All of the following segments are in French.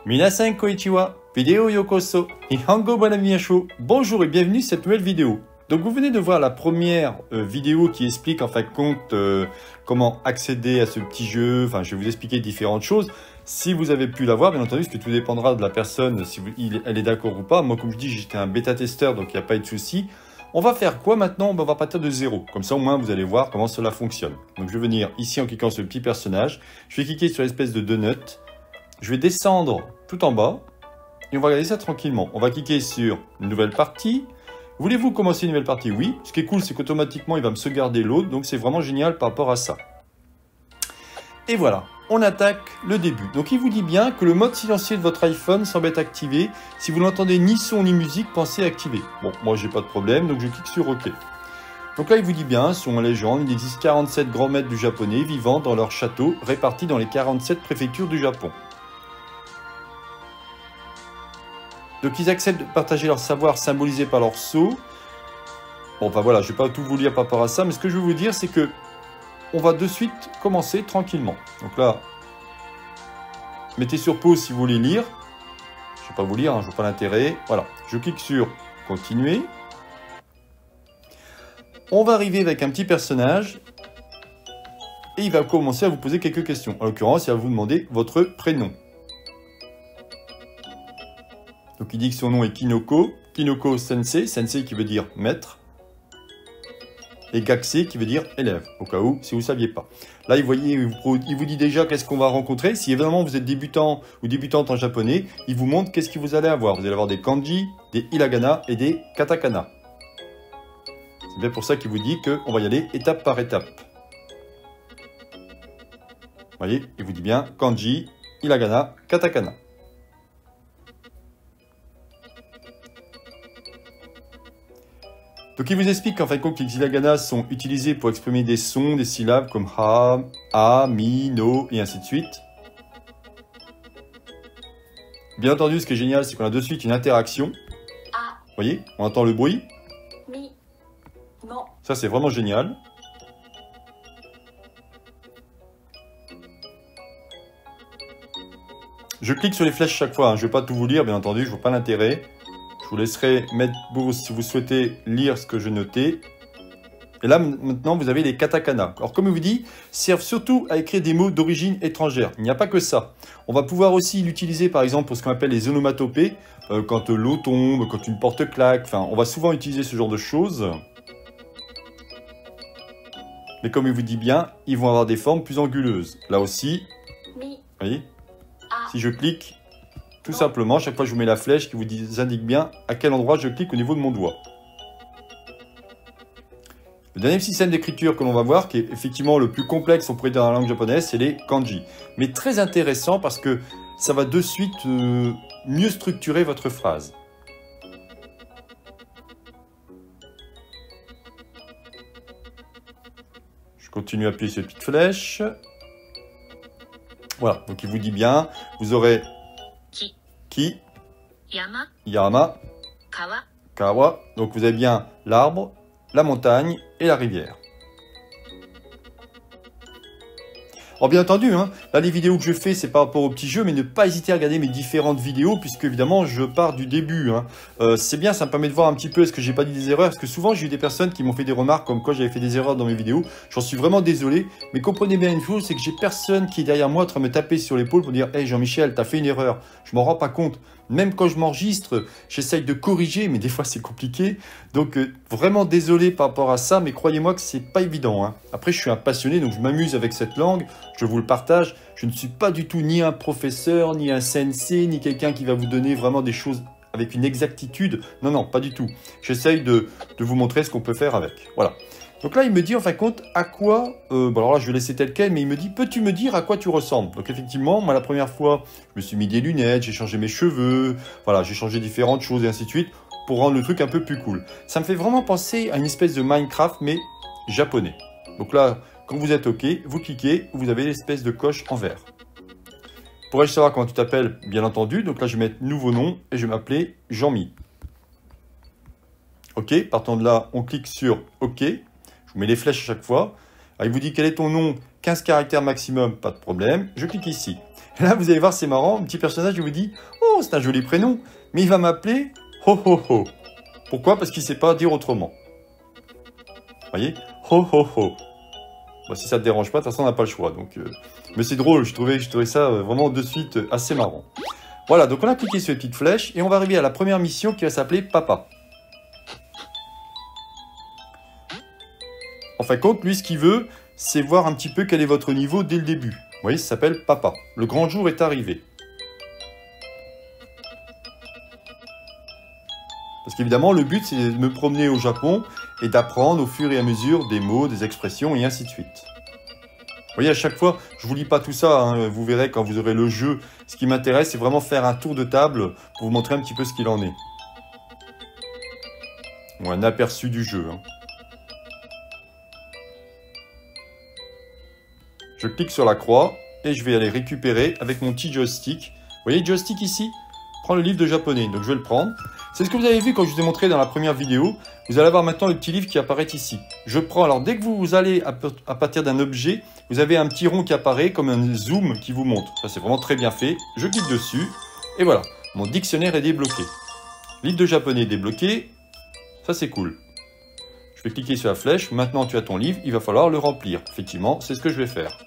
Minasan konnichiwa, vidéo yokoso, Nihongo bonamiasho. Bonjour et bienvenue à cette nouvelle vidéo. Donc vous venez de voir la première vidéo qui explique en fin de compte comment accéder à ce petit jeu. Enfin, je vais vous expliquer différentes choses. Si vous avez pu la voir, bien entendu, parce que tout dépendra de la personne, si elle est d'accord ou pas. Moi, comme je dis, j'étais un bêta-testeur, donc il n'y a pas eu de souci. On va faire quoi maintenant? On va partir de zéro. Comme ça, au moins, vous allez voir comment cela fonctionne. Donc je vais venir ici en cliquant sur le petit personnage. Je vais cliquer sur l'espèce de donut. Je vais descendre tout en bas et on va regarder ça tranquillement. On va cliquer sur une nouvelle partie. Voulez-vous commencer une nouvelle partie? Oui. Ce qui est cool, c'est qu'automatiquement, il va me sauvegarder l'autre. Donc, c'est vraiment génial par rapport à ça. Et voilà, on attaque le début. Donc, il vous dit bien que le mode silencieux de votre iPhone semble être activé. Si vous n'entendez ni son ni musique, pensez à activer. Bon, moi, j'ai pas de problème, donc je clique sur OK. Donc là, il vous dit bien, son légende, il existe 47 grands maîtres du japonais vivant dans leur château, répartis dans les 47 préfectures du Japon. Donc ils acceptent de partager leur savoir symbolisé par leur sceau. Bon, enfin voilà, je ne vais pas tout vous lire par rapport à ça, mais ce que je veux vous dire, c'est que on va de suite commencer tranquillement. Donc là, mettez sur pause si vous voulez lire. Je ne vais pas vous lire, hein, je ne vois pas l'intérêt. Voilà, je clique sur continuer. On va arriver avec un petit personnage et il va commencer à vous poser quelques questions. En l'occurrence, il va vous demander votre prénom. Donc il dit que son nom est Kinoko, Kinoko Sensei, Sensei qui veut dire maître, et Gakusei qui veut dire élève, au cas où, si vous ne saviez pas. Là, il vous dit déjà qu'est-ce qu'on va rencontrer. Si évidemment vous êtes débutant ou débutante en japonais, il vous montre qu'est-ce que vous allez avoir. Vous allez avoir des kanji, des hiragana et des katakana. C'est bien pour ça qu'il vous dit qu'on va y aller étape par étape. Vous voyez, il vous dit bien kanji, hiragana, katakana. Donc il vous explique qu'en fin de compte, les hiragana sont utilisés pour exprimer des sons, des syllabes comme ha, a, mi, no, et ainsi de suite. Bien entendu, ce qui est génial, c'est qu'on a de suite une interaction. Vous voyez, on entend le bruit. Mi, no. Ça, c'est vraiment génial. Je clique sur les flèches chaque fois, hein. Je ne vais pas tout vous lire, bien entendu, je ne vois pas l'intérêt. Je vous laisserai mettre pause si vous souhaitez lire ce que je notais. Et là, maintenant, vous avez les katakana. Alors, comme je vous dis, servent surtout à écrire des mots d'origine étrangère. Il n'y a pas que ça. On va pouvoir aussi l'utiliser, par exemple, pour ce qu'on appelle les onomatopées. Quand l'eau tombe, quand une porte claque. Enfin, on va souvent utiliser ce genre de choses. Mais comme il vous dit bien, ils vont avoir des formes plus anguleuses. Là aussi, vous voyez, si je clique, tout simplement, chaque fois je vous mets la flèche qui vous indique bien à quel endroit je clique au niveau de mon doigt. Le dernier système d'écriture que l'on va voir, qui est effectivement le plus complexe, on pourrait dire dans la langue japonaise, c'est les kanji. Mais très intéressant parce que ça va de suite mieux structurer votre phrase. Je continue à appuyer sur la petite flèche. Voilà, donc il vous dit bien, vous aurez Ki, Yama, Kawa. Donc vous avez bien l'arbre, la montagne et la rivière. Alors bien entendu, hein, là les vidéos que je fais, c'est par rapport au petit jeu, mais ne pas hésiter à regarder mes différentes vidéos, puisque évidemment je pars du début. Hein. C'est bien, ça me permet de voir un petit peu est-ce que j'ai pas dit des erreurs, parce que souvent j'ai eu des personnes qui m'ont fait des remarques comme quoi j'avais fait des erreurs dans mes vidéos. J'en suis vraiment désolé, mais comprenez bien une chose, c'est que j'ai personne qui est derrière moi en train de me taper sur l'épaule pour dire « Hey Jean-Michel, t'as fait une erreur ». Je m'en rends pas compte. Même quand je m'enregistre, j'essaye de corriger, mais des fois c'est compliqué. Donc vraiment désolé par rapport à ça, mais croyez-moi que c'est pas évident. Hein. Après, je suis un passionné, donc je m'amuse avec cette langue, je vous le partage. Je ne suis pas du tout ni un professeur, ni un sensei, ni quelqu'un qui va vous donner vraiment des choses avec une exactitude. Non, non, pas du tout. J'essaye de vous montrer ce qu'on peut faire avec. Voilà. Donc là, il me dit en fin de compte à quoi, bon alors là je vais laisser tel quel, mais il me dit, peux-tu me dire à quoi tu ressembles? Donc effectivement, moi la première fois, je me suis mis des lunettes, j'ai changé mes cheveux, voilà, j'ai changé différentes choses et ainsi de suite, pour rendre le truc un peu plus cool. Ça me fait vraiment penser à une espèce de Minecraft, mais japonais. Donc là, quand vous êtes OK, vous cliquez, vous avez l'espèce de coche en vert. Pourrais-je savoir comment tu t'appelles? Bien entendu, donc là je vais mettre nouveau nom, et je vais m'appeler Jean-Mi. OK, partant de là, on clique sur OK. Je vous mets les flèches à chaque fois. Alors, il vous dit quel est ton nom, 15 caractères maximum, pas de problème. Je clique ici. Et là, vous allez voir, c'est marrant, un petit personnage, il vous dit « Oh, c'est un joli prénom, mais il va m'appeler Ho Ho Ho. » Pourquoi? Parce qu'il ne sait pas dire autrement. Vous voyez? Ho Ho Ho. Bon, si ça ne te dérange pas, de toute façon, on n'a pas le choix. Donc, mais c'est drôle, je trouvais ça vraiment de suite assez marrant. Voilà, donc on a cliqué sur les petites flèches et on va arriver à la première mission qui va s'appeler Papa. En fin de compte, lui, ce qu'il veut, c'est voir un petit peu quel est votre niveau dès le début. Vous voyez, ça s'appelle Papa. Le grand jour est arrivé. Parce qu'évidemment, le but, c'est de me promener au Japon et d'apprendre au fur et à mesure des mots, des expressions et ainsi de suite. Vous voyez, à chaque fois, je vous lis pas tout ça, hein, vous verrez quand vous aurez le jeu. Ce qui m'intéresse, c'est vraiment faire un tour de table pour vous montrer un petit peu ce qu'il en est. Ou un aperçu du jeu. Hein. Je clique sur la croix et je vais aller récupérer avec mon petit joystick. Vous voyez le joystick ici? Prends le livre de japonais, donc je vais le prendre. C'est ce que vous avez vu quand je vous ai montré dans la première vidéo. Vous allez avoir maintenant le petit livre qui apparaît ici. Je prends, alors dès que vous allez à partir d'un objet, vous avez un petit rond qui apparaît comme un zoom qui vous montre. Ça c'est vraiment très bien fait. Je clique dessus et voilà, mon dictionnaire est débloqué. Livre de japonais débloqué, ça c'est cool. Je vais cliquer sur la flèche, maintenant tu as ton livre, il va falloir le remplir. Effectivement, c'est ce que je vais faire.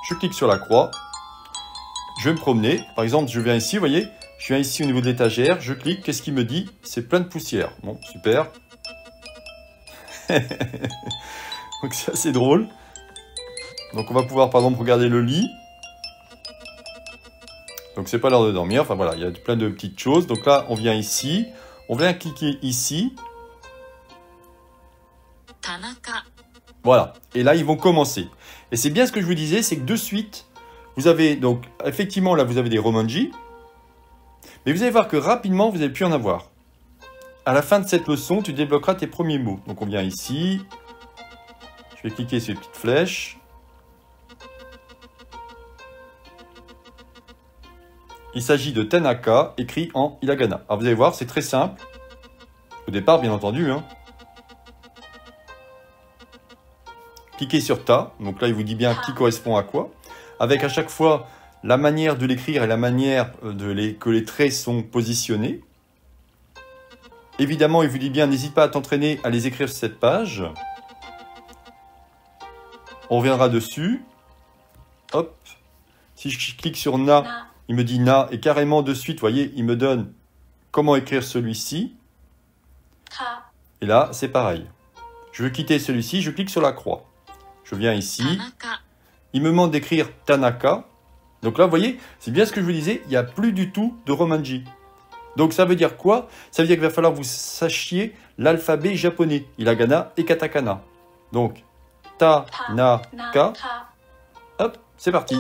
Je clique sur la croix, je vais me promener. Par exemple, je viens ici, vous voyez, je viens ici au niveau de l'étagère, je clique, qu'est-ce qu'il me dit? C'est plein de poussière. Bon, super. Donc c'est assez drôle. Donc on va pouvoir par exemple regarder le lit. Donc c'est pas l'heure de dormir, enfin voilà, il y a plein de petites choses. Donc là, on vient ici, on vient cliquer ici. Tanaka. Voilà, et là ils vont commencer. Et c'est bien ce que je vous disais, c'est que de suite, vous avez donc, effectivement là vous avez des romanji, mais vous allez voir que rapidement vous n'allez plus en avoir. À la fin de cette leçon, tu débloqueras tes premiers mots. Donc on vient ici, je vais cliquer sur les petites flèches. Il s'agit de Tanaka, écrit en hiragana. Alors vous allez voir, c'est très simple. Au départ, bien entendu, hein. Cliquez sur Ta, donc là il vous dit bien qui correspond à quoi, avec à chaque fois la manière de l'écrire et la manière que les traits sont positionnés. Évidemment, il vous dit bien, n'hésite pas à t'entraîner à les écrire sur cette page. On reviendra dessus. Hop. Si je clique sur Na, il me dit Na, et carrément de suite, vous voyez, il me donne comment écrire celui-ci. Et là, c'est pareil. Je veux quitter celui-ci, je clique sur la croix. Je viens ici, il me demande d'écrire Tanaka. Donc là, vous voyez, c'est bien ce que je vous disais, il n'y a plus du tout de romanji. Donc ça veut dire quoi? Ça veut dire qu'il va falloir que vous sachiez l'alphabet japonais, hiragana et katakana. Donc, Tanaka. Hop, c'est parti.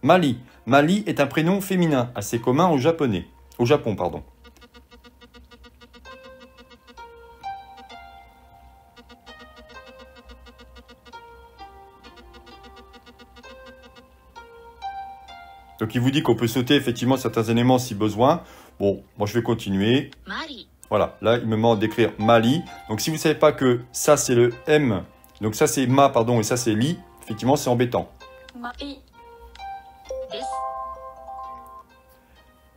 Mali. Mali est un prénom féminin, assez commun au japonais. Au Japon, pardon. Donc il vous dit qu'on peut sauter effectivement certains éléments si besoin. Bon, moi je vais continuer. Mali. Voilà, là il me demande d'écrire Mali. Donc si vous ne savez pas que ça c'est le M, donc ça c'est Ma, pardon, et ça c'est Li, effectivement c'est embêtant. Mali.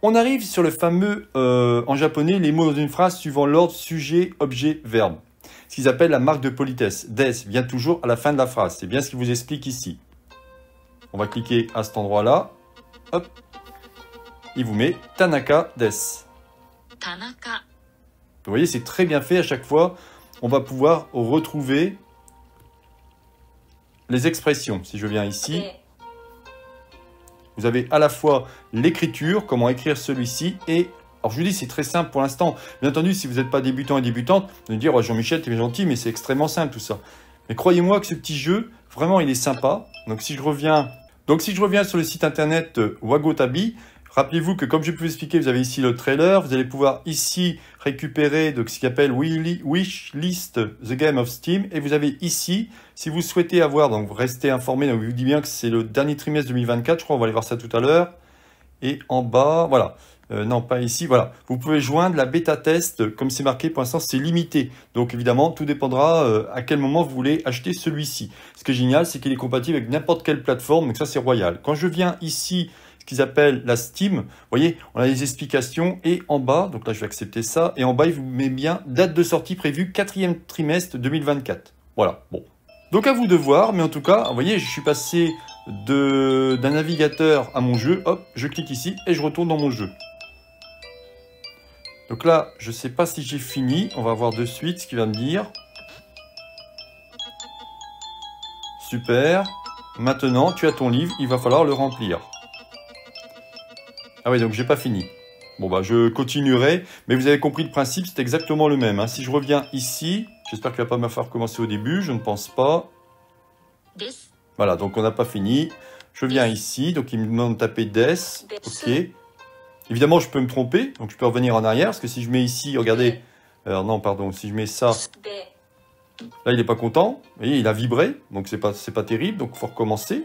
On arrive sur le fameux, en japonais, les mots dans une phrase suivant l'ordre sujet, objet, verbe. Ce qu'ils appellent la marque de politesse. Des vient toujours à la fin de la phrase. C'est bien ce qu'il vous explique ici. On va cliquer à cet endroit-là. Hop. Il vous met Tanaka des. Tanaka. Vous voyez, c'est très bien fait à chaque fois. On va pouvoir retrouver les expressions. Si je viens ici, vous avez à la fois l'écriture, comment écrire celui-ci, et... Alors je vous dis, c'est très simple pour l'instant. Bien entendu, si vous n'êtes pas débutant et débutante, vous allez me dire, oh, Jean-Michel, t'es bien gentil, mais c'est extrêmement simple tout ça. Mais croyez-moi que ce petit jeu, vraiment, il est sympa. Donc si je reviens sur le site internet Wagotabi, rappelez-vous que comme je peux vous expliquer, vous avez ici le trailer. Vous allez pouvoir ici récupérer donc, ce qu'il appelle Wishlist The Game of Steam. Et vous avez ici, si vous souhaitez avoir, donc vous restez informé, donc je vous dis bien que c'est le dernier trimestre 2024, je crois, on va aller voir ça tout à l'heure. Et en bas, voilà. Non, pas ici, voilà. Vous pouvez joindre la bêta test, comme c'est marqué, pour l'instant c'est limité. Donc évidemment, tout dépendra à quel moment vous voulez acheter celui-ci. Ce qui est génial, c'est qu'il est compatible avec n'importe quelle plateforme, donc ça c'est royal. Quand je viens ici, ce qu'ils appellent la Steam, vous voyez, on a les explications, et en bas, donc là je vais accepter ça, et en bas il vous met bien date de sortie prévue 4e trimestre 2024. Voilà, bon. Donc à vous de voir, mais en tout cas, vous voyez, je suis passé d'un navigateur à mon jeu, hop, je clique ici, et je retourne dans mon jeu. Donc là, je ne sais pas si j'ai fini. On va voir de suite ce qu'il va me dire. Super. Maintenant, tu as ton livre. Il va falloir le remplir. Ah oui, donc j'ai pas fini. Bon, bah je continuerai. Mais vous avez compris le principe, c'est exactement le même. Hein. Si je reviens ici, j'espère qu'il ne va pas me faire recommencer au début. Je ne pense pas. Voilà, donc on n'a pas fini. Je viens ici. Donc il me demande de taper des. OK. Évidemment, je peux me tromper, donc je peux revenir en arrière, parce que si je mets ici, regardez, alors non, pardon, si je mets ça, là, il n'est pas content, vous voyez, il a vibré, donc c'est pas terrible, donc il faut recommencer.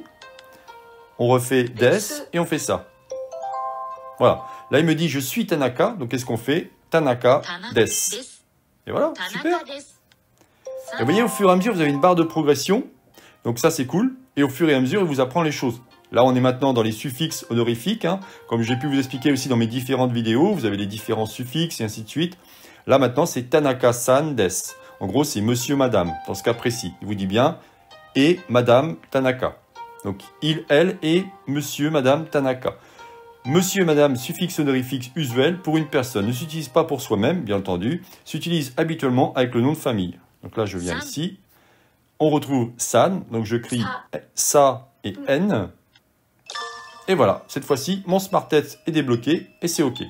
On refait des, et on fait ça. Voilà, là, il me dit, je suis Tanaka, donc qu'est-ce qu'on fait? Tanaka des. Et voilà, super. Et vous voyez, au fur et à mesure, vous avez une barre de progression, donc ça, c'est cool, et au fur et à mesure, il vous apprend les choses. Là, on est maintenant dans les suffixes honorifiques, hein. Comme j'ai pu vous expliquer aussi dans mes différentes vidéos, vous avez les différents suffixes et ainsi de suite. Là, maintenant, c'est Tanaka-san des. En gros, c'est monsieur, madame, dans ce cas précis. Il vous dit bien « et madame Tanaka ». Donc, il, elle et monsieur, madame Tanaka. Monsieur et madame, suffixe honorifique usuel pour une personne. Ne s'utilise pas pour soi-même, bien entendu. S'utilise habituellement avec le nom de famille. Donc là, je viens ici. On retrouve san, donc je crie sa et n. Et voilà, cette fois-ci, mon Smart Test est débloqué et c'est OK.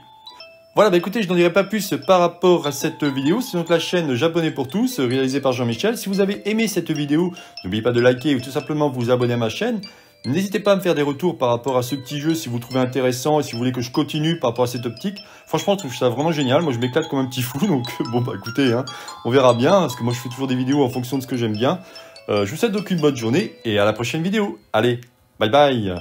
Voilà, bah écoutez, je n'en dirai pas plus par rapport à cette vidéo. C'est donc la chaîne Japonais pour tous, réalisée par Jean-Michel. Si vous avez aimé cette vidéo, n'oubliez pas de liker ou tout simplement vous abonner à ma chaîne. N'hésitez pas à me faire des retours par rapport à ce petit jeu si vous trouvez intéressant et si vous voulez que je continue par rapport à cette optique. Franchement, je trouve ça vraiment génial. Moi, je m'éclate comme un petit fou. Donc, bon, bah écoutez, hein, on verra bien. Parce que moi, je fais toujours des vidéos en fonction de ce que j'aime bien. Je vous souhaite donc une bonne journée et à la prochaine vidéo. Allez, bye bye.